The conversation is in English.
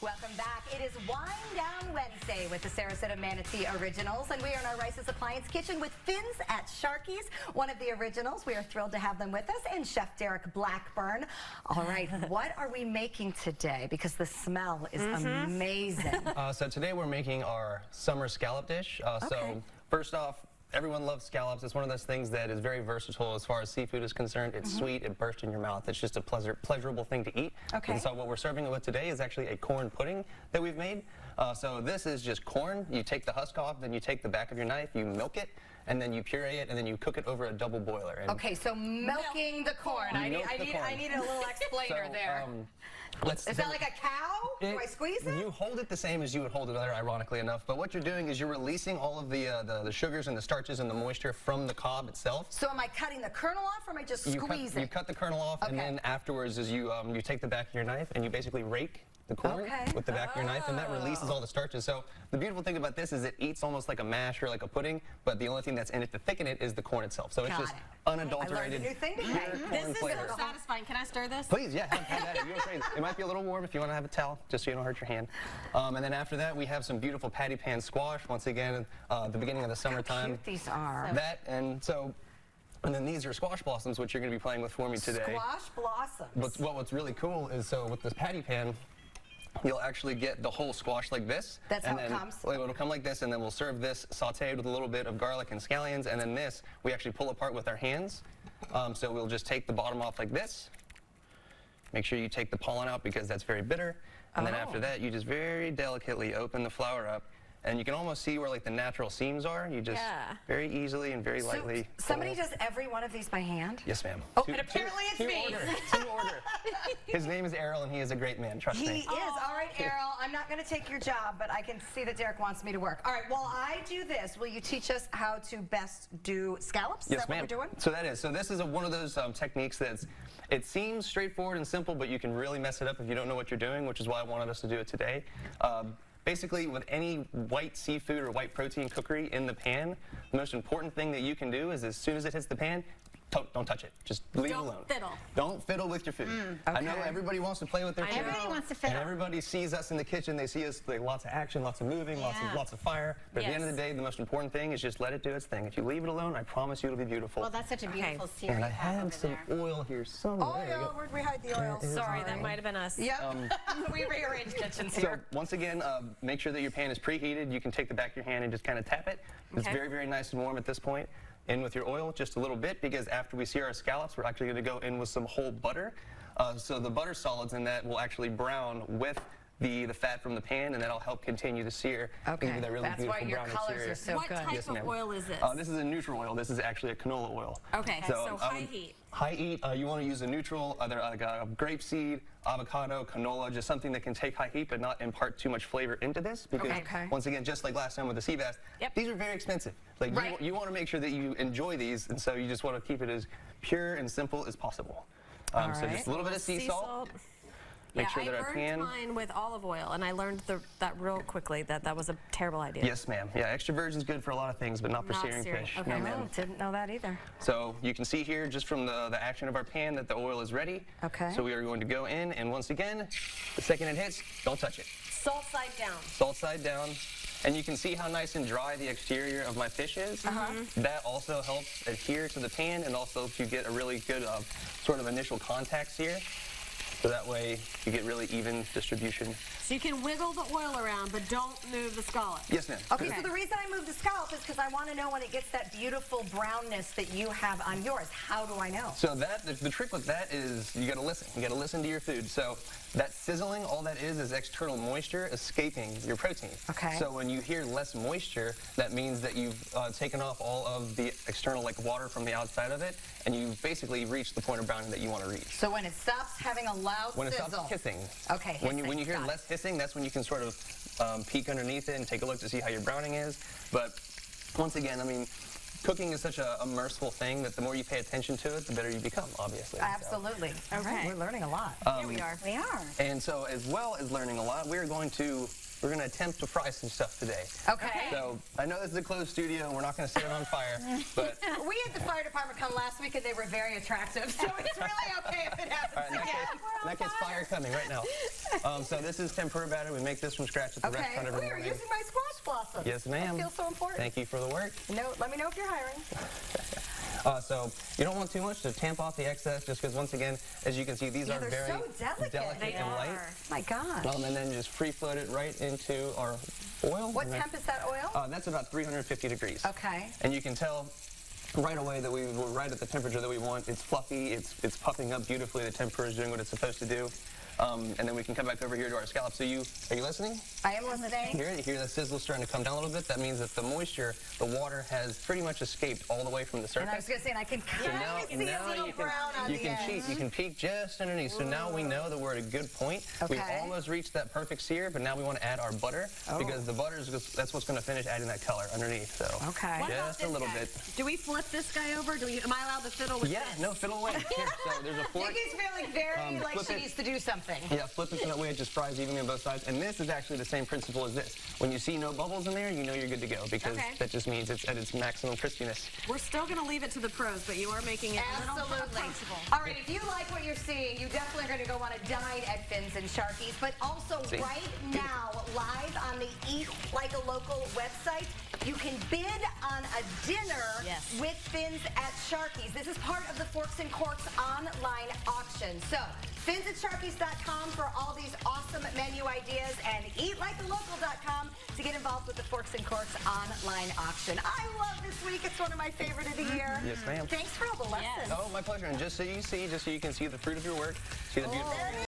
Welcome back. It is Wind Down Wednesday with the Sarasota-Manatee Originals, and we are in our Rice's Appliance Kitchen with Fins at Sharky's, one of the originals. We are thrilled to have them with us, and Chef Derek Blackburn. All right, what are we making today? Because the smell is amazing. So today we're making our Summer Scallop Dish. So first off, everyone loves scallops. It's one of those things that is very versatile as far as seafood is concerned. It's sweet, it bursts in your mouth. It's just a pleasurable thing to eat. And so what we're serving it with today is actually a corn pudding that we've made. So this is just corn. You take the husk off, then you take the back of your knife, you milk it, and then you puree it, and then you cook it over a double boiler. And okay, so milking the corn. I need a little explainer there. Is that like a cow? Do I squeeze it? You hold it the same as you would hold it other, ironically enough. But what you're doing is you're releasing all of the sugars and the starches and the moisture from the cob itself. So am I cutting the kernel off, or am I just squeezing? You cut the kernel off, and then afterwards is you take the back of your knife and you basically rake the corn with the back of your knife, and that releases all the starches. So the beautiful thing about this is it eats almost like a mash or like a pudding, but the only thing that's in it to thicken it is the corn itself. So it's just unadulterated. This is so satisfying. Can I stir this? Please, yeah, have at it. You go crazy. It might be a little warm if you want to have a towel, just so you don't hurt your hand. And then after that, we have some beautiful patty pan squash. Once again, the beginning of the summertime. How cute these are. That, and then these are squash blossoms, which you're going to be playing with for me today. Squash blossoms. But what's really cool is, so with this patty pan, you'll actually get the whole squash like this. That's how it comes? It'll come like this, and then we'll serve this sauteed with a little bit of garlic and scallions, and then this we actually pull apart with our hands. So we'll just take the bottom off like this. Make sure you take the pollen out because that's very bitter. And then after that, you just very delicately open the flour up. And you can almost see where like the natural seams are. You just very easily and very lightly. Somebody does every one of these by hand? Yes, ma'am. Oh, and apparently it's me. To order. His name is Errol, and he is a great man. Trust me. He is. All right, Errol. I'm not going to take your job, but I can see that Derek wants me to work. All right. While I do this, will you teach us how to best do scallops? Yes, is that what we're doing? So that is. So this is one of those techniques that's. It seems straightforward and simple, but you can really mess it up if you don't know what you're doing, which is why I wanted us to do it today. Basically, with any white seafood or white protein cookery in the pan, the most important thing that you can do is as soon as it hits the pan, don't touch it. Just leave it alone. Don't fiddle. Don't fiddle with your food. I know everybody wants to play with their food. Everybody wants to fiddle. And everybody sees us in the kitchen. They see us like lots of action, lots of moving, lots of fire. But at the end of the day, the most important thing is just let it do its thing. If you leave it alone, I promise you it'll be beautiful. Well, that's such a beautiful series. And I have some oil here somewhere. Oil. Where'd we hide the oil? Sorry, that might have been us. Yep. We rearranged kitchens here. So once again, make sure that your pan is preheated. You can take the back of your hand and just kind of tap it. It's very, very nice and warm at this point. In with your oil just a little bit, because after we sear our scallops, we're actually going to go in with some whole butter. So the butter solids in that will actually brown with the fat from the pan, and that'll help continue to sear. Okay, that really that's why your colors are so what good. What type of oil is this? This is a neutral oil. This is actually a canola oil. Okay, so high heat. High heat, you want to use a neutral, either like grapeseed, avocado, canola, just something that can take high heat but not impart too much flavor into this. Because once again, just like last time with the sea bass, these are very expensive. Like you want to make sure that you enjoy these, and so you just want to keep it as pure and simple as possible. So just a little bit of sea salt. Make sure that our pan. I burned mine with olive oil, and I learned that real quickly that was a terrible idea. Yes, ma'am. Yeah, extra virgin's good for a lot of things, but not for searing fish. Okay. No, ma'am. Didn't know that either. So you can see here, just from the action of our pan, that the oil is ready. Okay. So we are going to go in, and once again, the second it hits, don't touch it. Salt side down. Salt side down. And you can see how nice and dry the exterior of my fish is. That also helps adhere to the pan, and also if you get a really good sort of initial contact sear. So that way you get really even distribution. So you can wiggle the oil around, but don't move the scallop. Yes, ma'am. Okay, so the reason I move the scallop is because I want to know when it gets that beautiful brownness that you have on yours. How do I know? So the trick with that is you got to listen. You got to listen to your food. So that sizzling, all that is external moisture escaping your protein. Okay. So when you hear less moisture, that means that you've taken off all of the external water from the outside of it, and you've basically reached the point of browning that you want to reach. So when it stops having a loud when sizzle. When it stops hissing. Okay, hissing. When you hear less hissing, that's when you can sort of peek underneath it and take a look to see how your browning is. But once again, I mean, cooking is such a merciful thing that the more you pay attention to it, the better you become, obviously. Absolutely. So. Okay. We're learning a lot. Here we are. We are. And so as well as learning a lot, we're going to we're going to attempt to fry some stuff today. Okay. So I know this is a closed studio and we're not going to set it on fire, but We had the fire department come last week and they were very attractive, so it's really okay if it happens in again. that case, fire coming right now. So this is tempura batter. We make this from scratch at the restaurant every Oh, you're morning. using my squash blossom. Yes, ma'am. That feels so important. Thank you for the work. Let me know if you're hiring. So you don't want too much to tamp off the excess, just because once again, as you can see, these are they're very so delicate. and light. My gosh. And then just free float it right into our oil. What temp is that oil? That's about 350 degrees. Okay. And you can tell right away that we're right at the temperature that we want. It's fluffy, it's puffing up beautifully, the temperature is doing what it's supposed to do. And then we can come back over here to our scallops. So are you listening? I am listening. You hear the sizzle starting to come down a little bit? That means that the moisture, the water has pretty much escaped all the way from the surface. And I was going to say, and I can kind of see a little brown on the edge. You can peek just underneath. So now we know that we're at a good point. Okay. We've almost reached that perfect sear, but now we want to add our butter because the butter that's what's going to finish adding that color underneath. So Okay. just a little bit. Do we flip this guy over? Am I allowed to fiddle with Yeah, this? no, fiddle away. Here, so there's a fork. Nikki's feeling very like flip she it. needs to do something. Yeah, flip it so that way it just fries evenly on both sides. And this is actually the same principle as this. When you see no bubbles in there, you know you're good to go because that just means it's at its maximum crispiness. We're still going to leave it to the pros, but you are making it a little more Absolutely. comfortable. All right, if you like what you're seeing, you definitely are going to go want to dine at Fins and Sharky's. But also right now, live on the Eat Like a Local website, you can bid on a dinner with Fins at Sharky's. This is part of the Forks and Corks online auction. So, finsatsharkys.com for all these awesome menu ideas and eatlikealocal.com to get involved with the Forks and Corks online auction. I love this week. It's one of my favorite of the year. Yes, ma'am. Thanks for all the lessons. Oh, my pleasure. And just so you can see the fruit of your work, see the beautiful